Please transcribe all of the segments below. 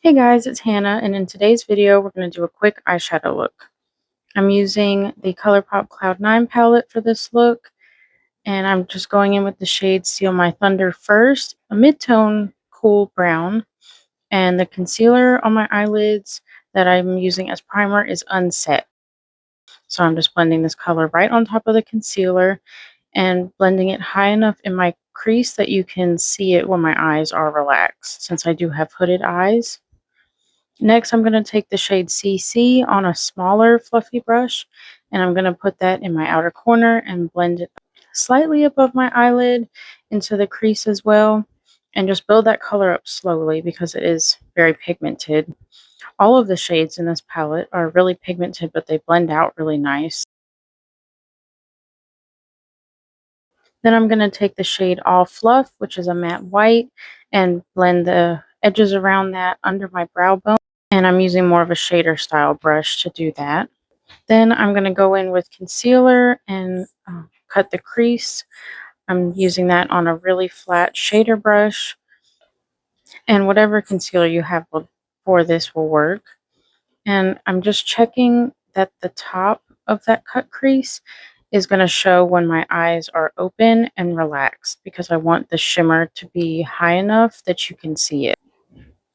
Hey guys, it's Hannah, and in today's video we're going to do a quick eyeshadow look. I'm using the Colourpop Cloud 9 palette for this look, and I'm just going in with the shade Steal My Thunder first, a mid-tone cool brown, and the concealer on my eyelids that I'm using as primer is Unset. So I'm just blending this color right on top of the concealer and blending it high enough in my crease that you can see it when my eyes are relaxed, since I do have hooded eyes. Next, I'm going to take the shade CC on a smaller fluffy brush, and I'm going to put that in my outer corner and blend it slightly above my eyelid into the crease as well, and just build that color up slowly because it is very pigmented. All of the shades in this palette are really pigmented, but they blend out really nice. Then I'm going to take the shade All Fluff, which is a matte white, and blend the edges around that under my brow bone. And I'm using more of a shader style brush to do that. Then I'm going to go in with concealer and cut the crease. I'm using that on a really flat shader brush. And whatever concealer you have for this will work. And I'm just checking that the top of that cut crease is going to show when my eyes are open and relaxed, because I want the shimmer to be high enough that you can see it.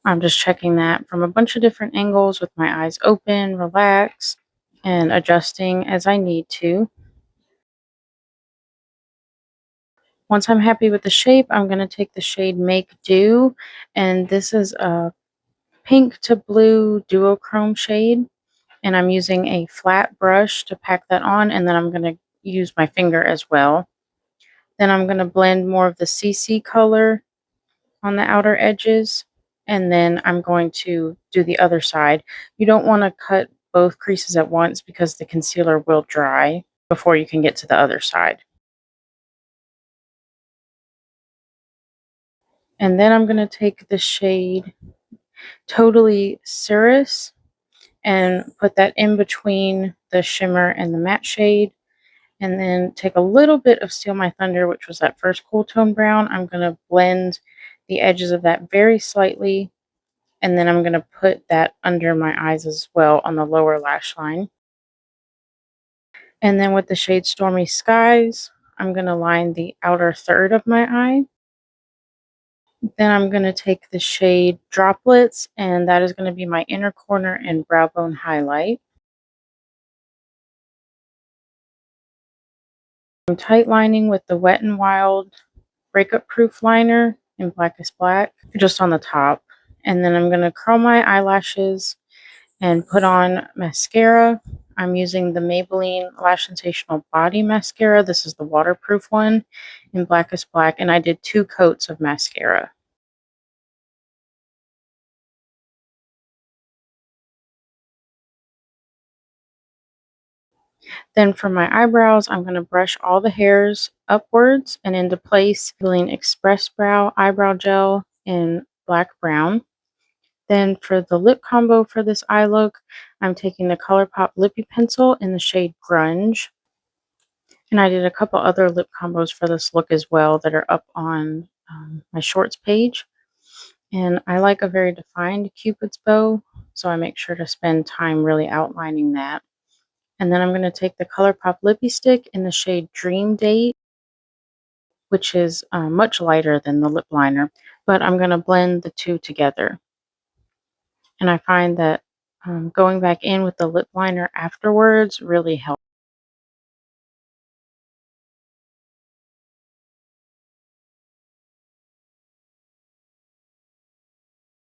I'm just checking that from a bunch of different angles with my eyes open, relaxed, and adjusting as I need to. Once I'm happy with the shape, I'm going to take the shade Make Do, and this is a pink to blue duochrome shade, and I'm using a flat brush to pack that on, and then I'm going to use my finger as well. Then I'm going to blend more of the CC color on the outer edges, and then I'm going to do the other side. You don't want to cut both creases at once because the concealer will dry before you can get to the other side. And then I'm going to take the shade Totally Cirrus and put that in between the shimmer and the matte shade. And then take a little bit of Steal My Thunder, which was that first cool tone brown. I'm going to blend the edges of that very slightly. And then I'm going to put that under my eyes as well on the lower lash line. And then with the shade Stormy Skies, I'm going to line the outer third of my eye. Then I'm going to take the shade Droplets, and that is going to be my inner corner and brow bone highlight. I'm tight lining with the Wet n Wild Breakup Proof Liner in Blackest Black, just on the top. And then I'm going to curl my eyelashes and put on mascara. I'm using the Maybelline Lash Sensational Body Mascara. This is the waterproof one in Blackest Black, and I did 2 coats of mascara. Then for my eyebrows, I'm going to brush all the hairs upwards and into place, using Express Brow Eyebrow Gel in Black Brown. Then for the lip combo for this eye look, I'm taking the Colourpop Lippy Pencil in the shade Grunge. And I did a couple other lip combos for this look as well that are up on my shorts page. And I like a very defined cupid's bow, so I make sure to spend time really outlining that. And then I'm going to take the Colourpop Lippy Stick in the shade Dream Date, which is much lighter than the lip liner, but I'm going to blend the two together. And I find that going back in with the lip liner afterwards really helps.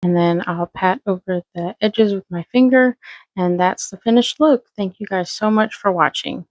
And then I'll pat over the edges with my finger, and that's the finished look. Thank you guys so much for watching.